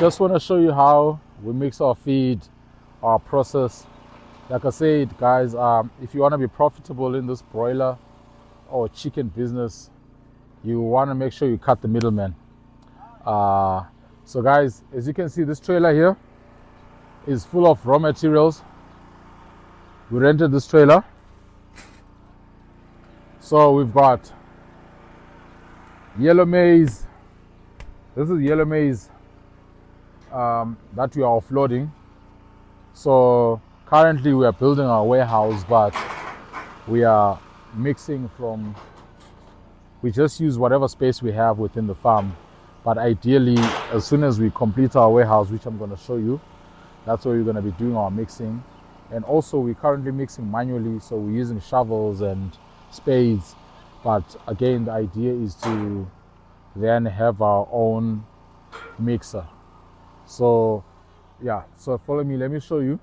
Just want to show you how we mix our feed, our process. Like I said, guys, if you want to be profitable in this broiler or chicken business, you want to make sure you cut the middleman. So guys, as you can see, this trailer here is full of raw materials. We rented this trailer. So we've got yellow maize. This is yellow maize that we are offloading. So currently we are building our warehouse, but we are mixing from, we just use whatever space we have within the farm. But ideally, as soon as we complete our warehouse, which I'm going to show you, that's where we're going to be doing our mixing. And also we're currently mixing manually, so we're using shovels and spades. But again, the idea is to then have our own mixer. So yeah, so follow me, let me show you.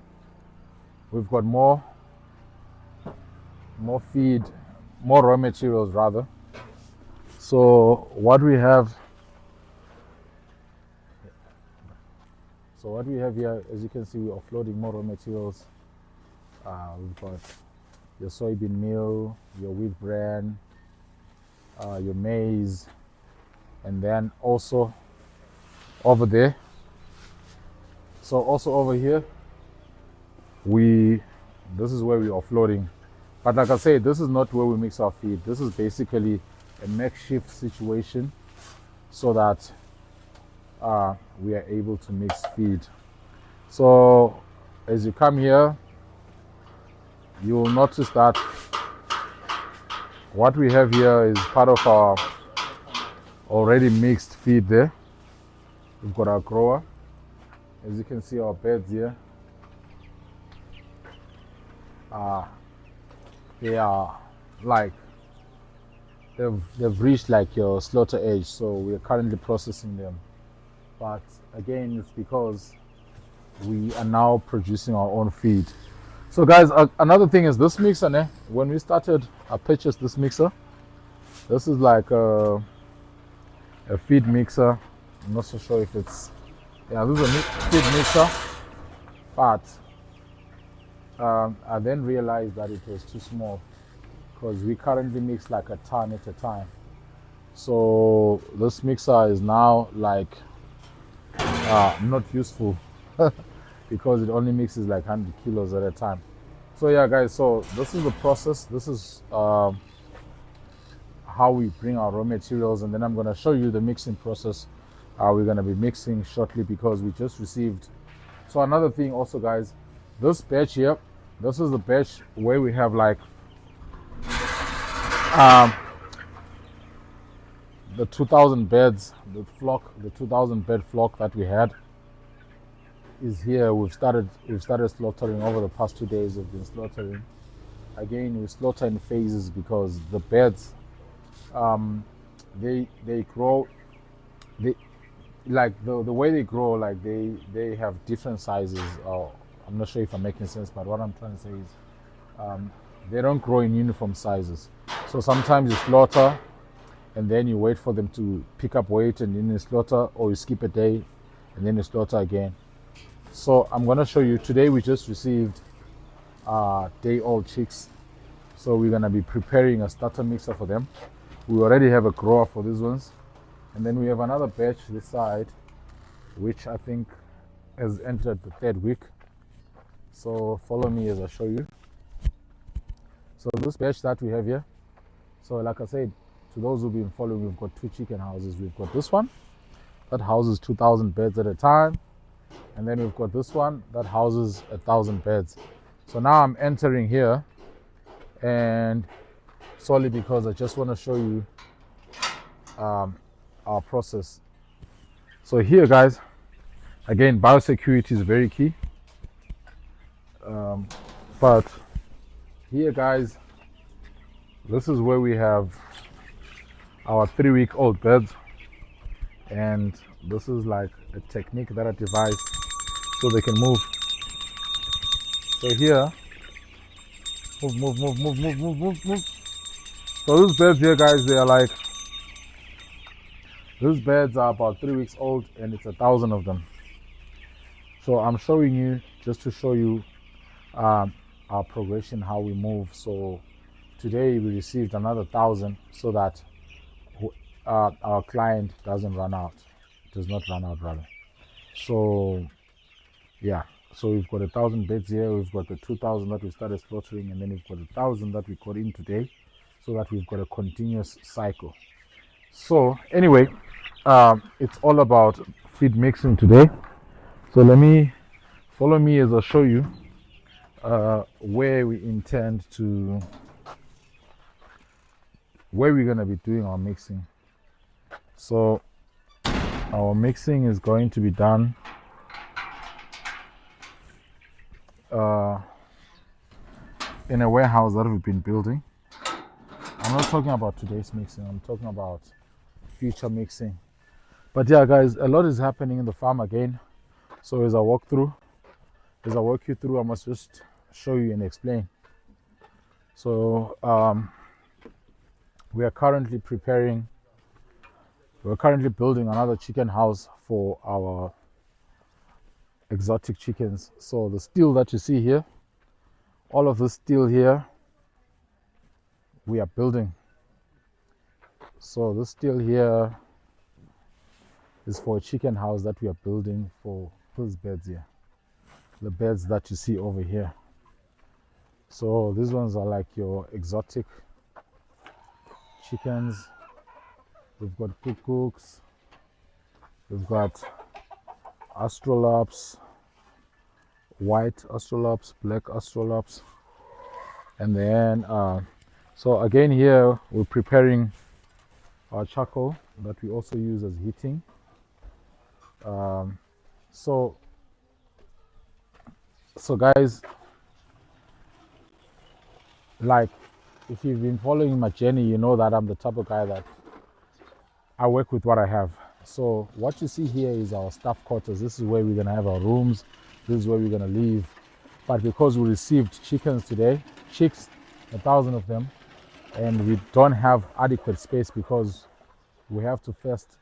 We've got more feed, more raw materials rather. So what we have here, as you can see, we're offloading more raw materials. We've got your soybean meal, your wheat bran, your maize, and then also over there. So also over here, this is where we're offloading. But like I said, this is not where we mix our feed. This is basically a makeshift situation so that we are able to mix feed. So as you come here, you will notice that what we have here is part of our already mixed feed there. We've got our grower. As you can see, our beds here, they are like, they've reached like your slaughter age, so we are currently processing them. But again, it's because we are now producing our own feed. So guys, another thing is this mixer, when we started, I purchased this mixer. This is like a feed mixer. I'm not so sure if it's, yeah, this is a feed mixer, but I then realized that it was too small because we currently mix like a ton at a time. So this mixer is now like not useful because it only mixes like 100 kilos at a time. So yeah guys, so this is the process. This is how we bring our raw materials, and then I'm going to show you the mixing process. We're going to be mixing shortly because we just received. So another thing also guys, this batch here, this is the batch where we have like the 2000 beds, the 2000 bed flock that we had is here. We've started slaughtering over the past 2 days. We've been slaughtering. Again, we slaughter in phases because the beds, they grow, like the way they grow, like they have different sizes. I'm not sure if I'm making sense, but what I'm trying to say is they don't grow in uniform sizes. So sometimes you slaughter and then you wait for them to pick up weight and then you slaughter, or you skip a day and then you slaughter again. So I'm going to show you. Today we just received day-old chicks, so we're going to be preparing a starter mixer for them. We already have a grower for these ones, and then we have another batch this side which I think has entered the 3rd week. So follow me as I show you. So this batch that we have here, so like I said, to those who've been following, we've got 2 chicken houses. We've got this one that houses 2000 beds at a time, and then we've got this one that houses 1000 beds. So now I'm entering here, and solely because I just want to show you our process. So here guys, again, biosecurity is very key, but here guys, this is where we have our 3-week-old beds, and this is like a technique that I devised so they can move. So here, move. So these beds here guys, they are like, these beds are about 3 weeks old, and it's 1000 of them. So I'm showing you just to show you our progression, how we move. So today we received another 1,000 so that our client doesn't run out, does not run out rather. So yeah, so we've got 1,000 beds here, we've got the 2,000 that we started slaughtering, and then we've got 1,000 that we got in today, so that we've got a continuous cycle. So anyway, it's all about feed mixing today. So let me follow me as I show you where we intend to, where we're going to be doing our mixing. So our mixing is going to be done in a warehouse that we've been building. I'm not talking about today's mixing, I'm talking about future mixing. But yeah guys, a lot is happening in the farm again. So as I walk you through, I must just show you and explain. So we're currently building another chicken house for our exotic chickens. So the steel that you see here, all of this steel here, we are building. So this steel here is for a chicken house that we are building for those beds here, the beds that you see over here. So these ones are like your exotic chickens. We've got cuckoos, we've got astrolaps, white astrolaps, black astrolaps, and then so again here we're preparing our charcoal that we also use as heating. So guys, like if you've been following my journey, you know that I'm the type of guy that I work with what I have. So what you see here is our staff quarters. This is where we're gonna have our rooms. This is where we're gonna live. But because we received chickens today, chicks, 1,000 of them, and we don't have adequate space because we have to first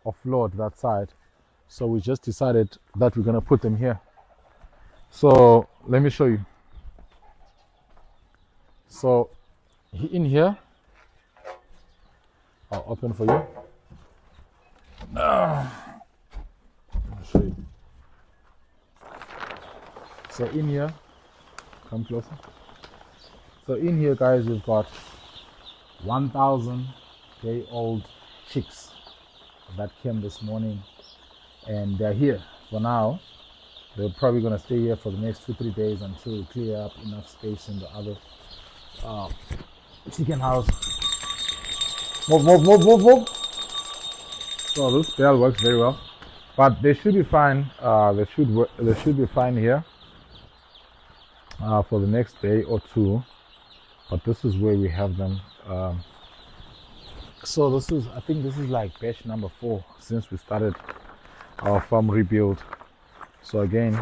offload that side. So we just decided that we're gonna put them here. So let me show you. So in here, I'll open for you. I'll show you. So in here, come closer. So in here, guys, we've got 1,000-day-old chicks that came this morning, and they're here for now. They're probably gonna stay here for the next 2-3 days until we clear up enough space in the other chicken house. Move. So this bell works very well, but they should be fine. They should be fine here for the next day or two. But this is where we have them. So I think this is like batch number 4 since we started our farm rebuild. So again,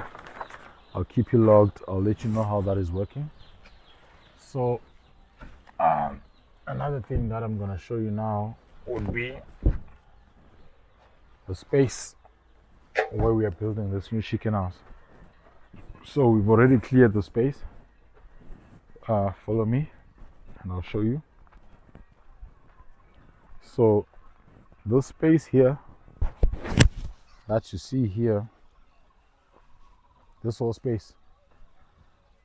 I'll keep you logged. I'll let you know how that is working. So another thing that I'm gonna show you now would be the space where we are building this new chicken house. So we've already cleared the space. Follow me and I'll show you. So this space here that you see here, this whole space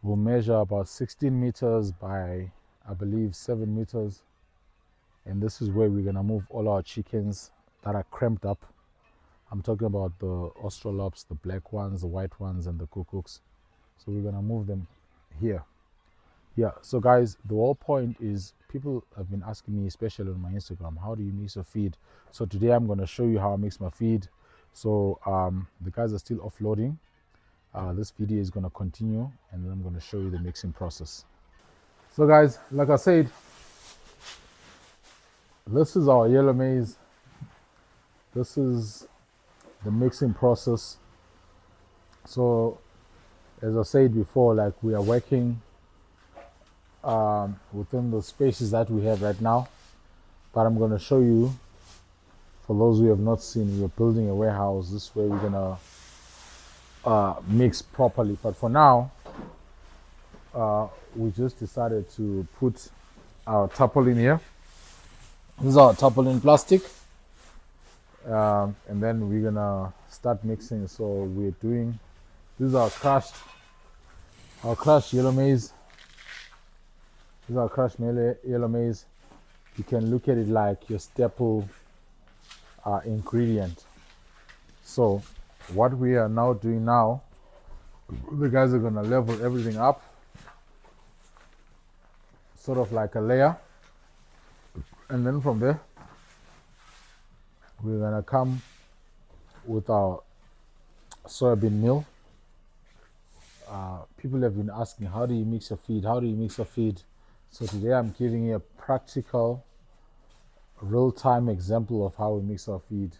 will measure about 16 meters by, I believe, 7 meters. And this is where we're gonna move all our chickens that are cramped up. I'm talking about the astrolaps, the black ones, the white ones, and the cuckoos. So we're gonna move them here. Yeah, so guys, the whole point is people have been asking me, especially on my Instagram, how do you mix your feed? So today I'm gonna show you how I mix my feed. So the guys are still offloading. This video is gonna continue, and then I'm gonna show you the mixing process. So guys, like I said, this is our yellow maize. This is the mixing process. So as I said before, like we are working within the spaces that we have right now, but I'm going to show you, for those who have not seen, we're building a warehouse. This way we're going to mix properly. But for now, we just decided to put our tarpaulin here. This is our tarpaulin plastic, and then we're gonna start mixing. So we're doing, this is our crushed yellow maize. This is our crushed yellow maize. You can look at it like your staple ingredient. So what we are now doing now, the guys are gonna level everything up, sort of like a layer, and then from there we're gonna come with our soybean meal. People have been asking, how do you mix your feed? How do you mix your feed? So today I'm giving you a practical, real-time example of how we mix our feed.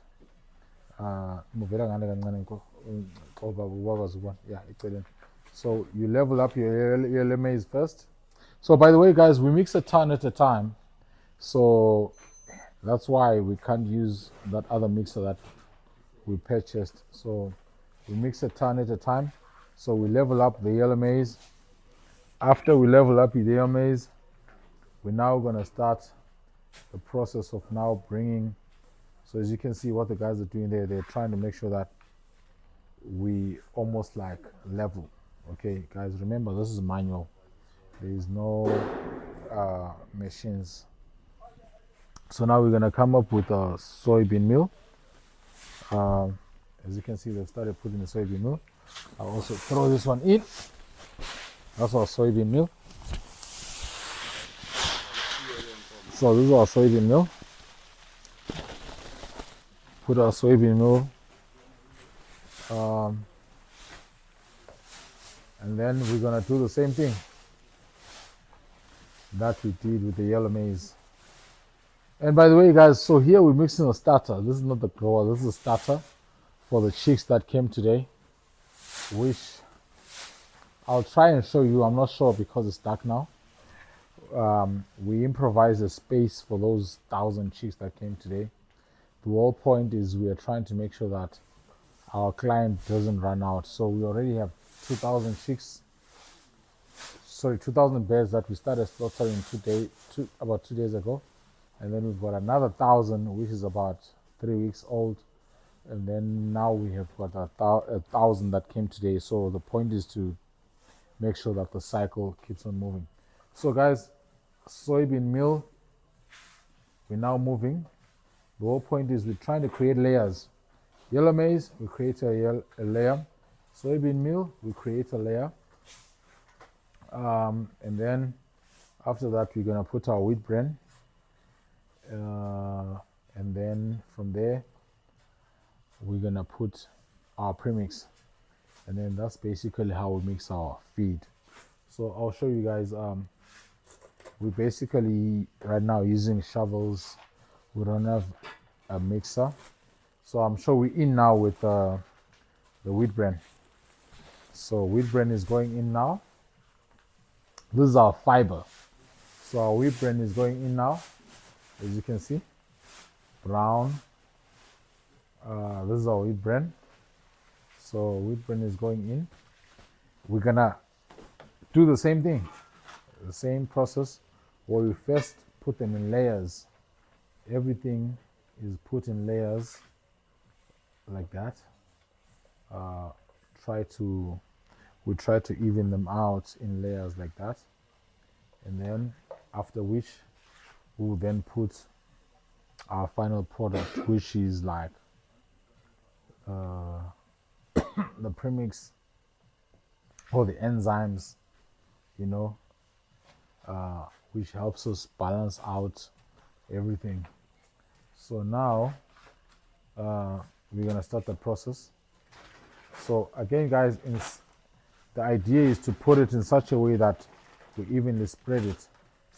So you level up your maize first. So by the way, guys, we mix a ton at a time. So that's why we can't use that other mixer that we purchased. So we mix a ton at a time. So we level up the yellow maize. After we level up the yellow maize, we're now gonna start the process of now bringing. So as you can see what the guys are doing there, they're trying to make sure that we almost like level. Okay, guys, remember this is manual. There is no machines. So now we're gonna come up with a soybean meal. As you can see, they've started putting the soybean meal. I'll also throw this one in. That's our soybean meal. So this is our soybean meal. Put our soybean meal. And then we're gonna do the same thing that we did with the yellow maize. And by the way, guys, so here we're mixing a starter. This is not the grower, this is a starter for the chicks that came today, which I'll try and show you. I'm not sure because it's dark now. We improvised a space for those 1,000 chicks that came today. The whole point is we are trying to make sure that our client doesn't run out. So we already have 2,000 chicks, 2,000 birds that we started slaughtering about 2 days ago. And then we've got another 1,000, which is about 3 weeks old. And then now we have got 1,000 that came today. So the point is to make sure that the cycle keeps on moving. So guys, soybean meal, we're now moving. The whole point is we're trying to create layers. Yellow maize, we create a layer. Soybean meal, we create a layer. And then after that, we're gonna put our wheat bran. And then from there, we're gonna put our premix. And then that's basically how we mix our feed. So I'll show you guys. We basically right now using shovels. We don't have a mixer. So I'm sure we're in now with the wheat bran. So wheat bran is going in now. This is our fiber. So our wheat bran is going in now. As you can see, brown. This is our wheat bran. So wheat bran is going in. We're gonna do the same thing, the same process, where we first put them in layers. Everything is put in layers like that. We try to even them out in layers like that, and then after which we will then put our final product, which is like the premix or the enzymes, you know, which helps us balance out everything. So now we're gonna start the process. So again, guys, the idea is to put it in such a way that we evenly spread it.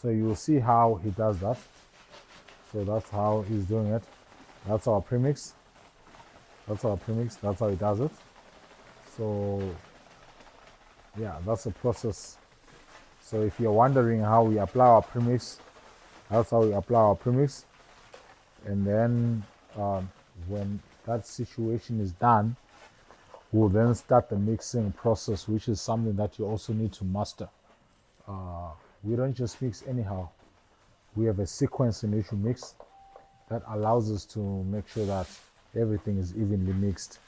So you will see how he does that. So that's how he's doing it. That's our premix. That's our premix. That's how he does it. So yeah, that's the process. So if you're wondering how we apply our premix, that's how we apply our premix. And then when that situation is done, we'll then start the mixing process, which is something that you also need to master. We don't just mix anyhow. We have a sequence in which we mix that allows us to make sure that everything is evenly mixed.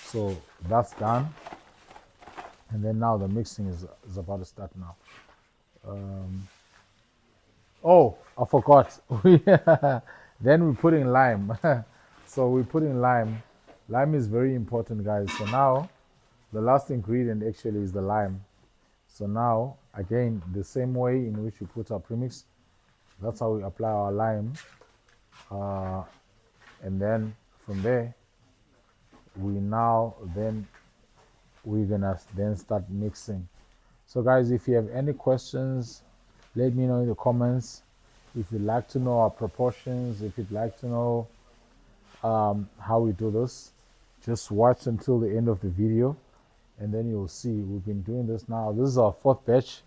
So that's done. And then now the mixing is about to start now. Oh, I forgot. Then we put in lime. So we put in lime. Lime is very important, guys. So now the last ingredient actually is the lime. So now, again, the same way in which we put our premix, that's how we apply our lime. And then from there, we're gonna then start mixing. So guys, if you have any questions, let me know in the comments. If you'd like to know our proportions, if you'd like to know how we do this, just watch until the end of the video, and then you'll see we've been doing this now. This is our 4th batch,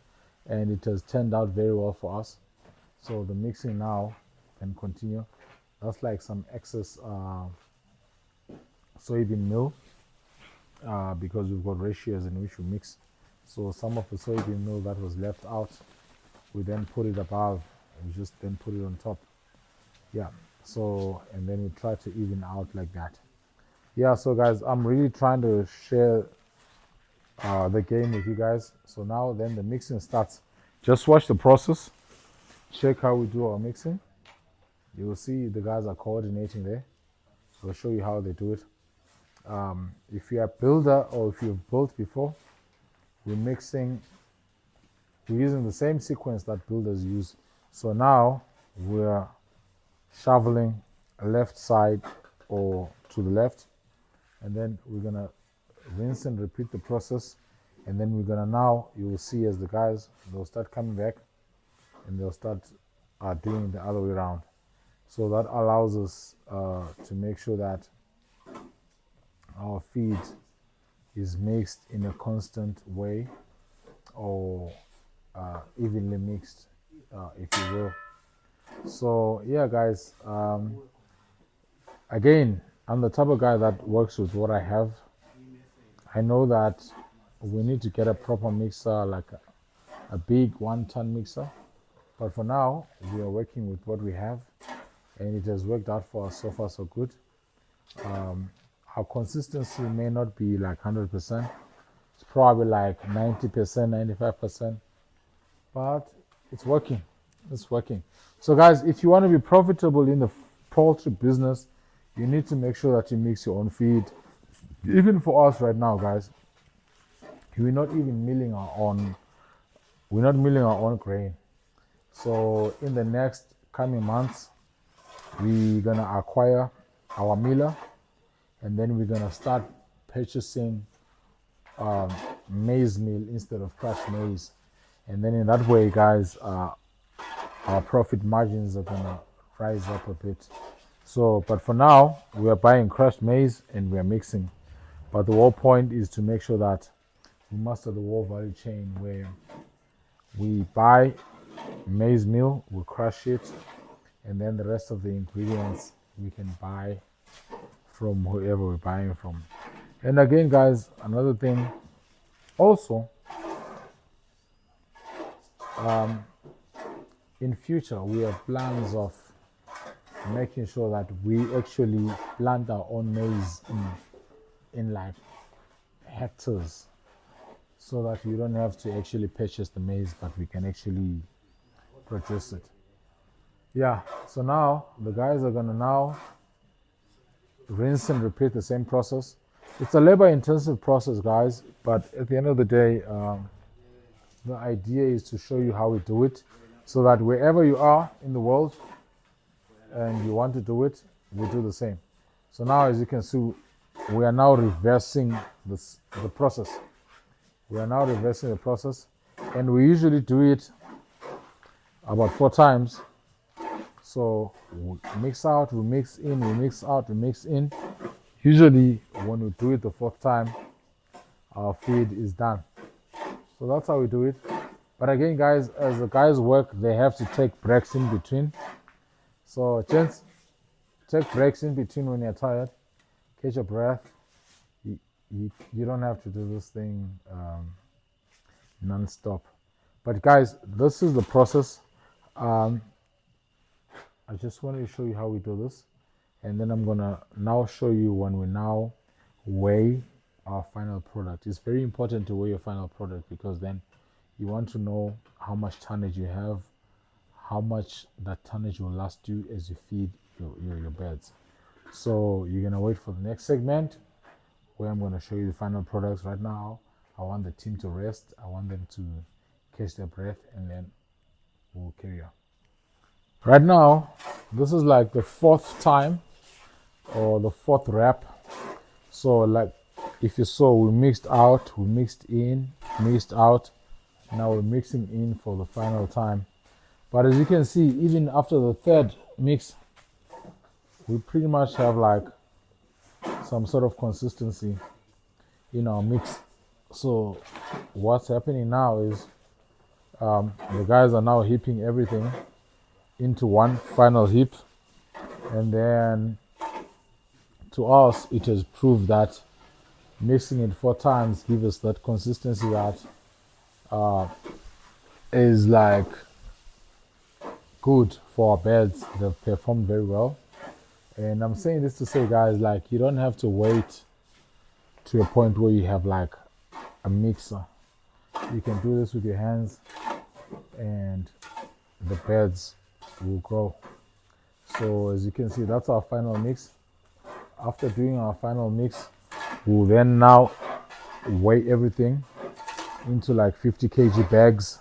and it has turned out very well for us. So the mixing now can continue. That's like some excess soybean meal, because we've got ratios in which we mix. So some of the soybean meal that was left out, we then put it above, and we just then put it on top. Yeah, so, and then we try to even out like that. Yeah, so guys, I'm really trying to share the game with you guys. So now then the mixing starts. Just watch the process, check how we do our mixing. You will see the guys are coordinating there. I'll show you how they do it. If you're a builder or if you've built before, we're using the same sequence that builders use. So now we're shoveling left side or to the left, and then we're gonna rinse and repeat the process. And then we're gonna, now you will see as the guys, they'll start coming back and they'll start doing the other way around. So that allows us to make sure that our feed is mixed in a constant way, or evenly mixed, if you will. So yeah, guys, again, I'm the type of guy that works with what I have. I know that we need to get a proper mixer, like a big 1-ton mixer, but for now we are working with what we have, and it has worked out for us so far so good. Our consistency may not be like 100%. It's probably like 90%, 95%, but it's working. It's working. So guys, if you want to be profitable in the poultry business, you need to make sure that you mix your own feed. Even for us right now, guys, we're not even milling our own. We're not milling our own grain. So in the next coming months, we're gonna acquire our miller, and then we're gonna start purchasing maize meal instead of crushed maize. And then in that way, guys, our profit margins are gonna rise up a bit. So, but for now, we are buying crushed maize and we are mixing. But the whole point is to make sure that we master the whole value chain, where we buy maize meal, we crush it, and then the rest of the ingredients we can buy from whoever we're buying from. And again, guys, another thing also, in future we have plans of making sure that we actually plant our own maize in like hectares, so that you don't have to actually purchase the maize, but we can actually produce it. Yeah, so now the guys are gonna now rinse and repeat the same process. It's a labor intensive process, guys, but at the end of the day, the idea is to show you how we do it, so that wherever you are in the world and you want to do it, we do the same. So now, as you can see, we are now reversing the process. We are now reversing the process, and we usually do it about 4 times. So we mix out, we mix in, we mix out, we mix in. Usually when we do it the 4th time, our feed is done. So that's how we do it. But again, guys, as the guys work, they have to take breaks in between. So gents, take breaks in between when you're tired, catch your breath, you don't have to do this thing non-stop. But guys, this is the process. um, I just wanted to show you how we do this, and then I'm gonna now show you when we now weigh our final product. It's very important to weigh your final product, because then you want to know how much tonnage you have, how much that tonnage will last you as you feed your birds. So you're gonna wait for the next segment where I'm gonna show you the final products. Right now, I want the team to rest. I want them to catch their breath, and then we'll carry on. Right now, this is like the fourth time or the fourth wrap. So like, if you saw, we mixed out, we mixed in, mixed out. Now we're mixing in for the final time. But as you can see, even after the third mix, we pretty much have like some sort of consistency in our mix. So what's happening now is the guys are now heaping everything into one final heap, and then to us it has proved that mixing it 4 times gives us that consistency that is like good for our beds. They've performed very well. And I'm saying this to say, guys, like, you don't have to wait to a point where you have like a mixer. You can do this with your hands, and the beds will grow. So as you can see, that's our final mix. After doing our final mix, we'll then now weigh everything into like 50 kg bags,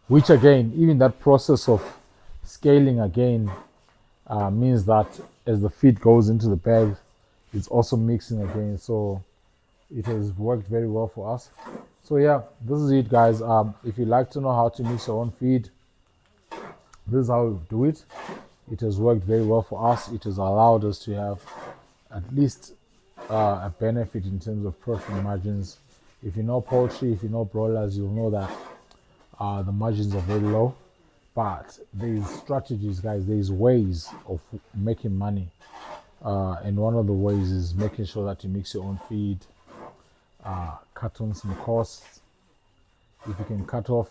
which again, even that process of scaling again means that as the feed goes into the bag, it's also mixing again. So it has worked very well for us. So yeah, this is it, guys. If you'd like to know how to mix your own feed, this is how we do it. It has worked very well for us. It has allowed us to have at least a benefit in terms of profit margins. If you know poultry, if you know broilers, you'll know that the margins are very low. But there's strategies, guys. There's ways of making money, and one of the ways is making sure that you mix your own feed, cut on some costs. If you can cut off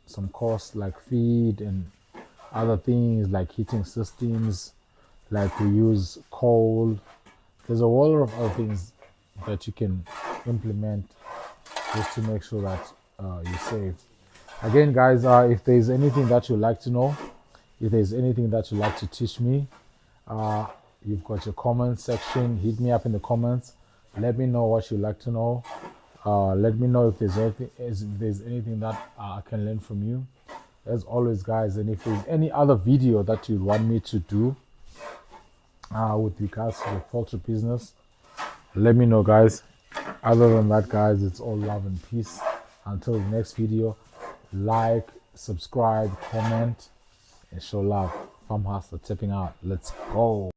some costs like feed and other things like heating systems, like we use coal. There's a lot of other things that you can implement just to make sure that you're safe. Again, guys, if there's anything that you'd like to know, if there's anything that you'd like to teach me, you've got your comment section. Hit me up in the comments. Let me know what you'd like to know. Let me know if there's anything that I can learn from you. As always, guys, and if there's any other video that you'd want me to do with regards to the poultry business, let me know, guys. Other than that, guys, it's all love and peace. Until the next video, like, subscribe, comment, and show love. Farm Hustler tipping out. Let's go.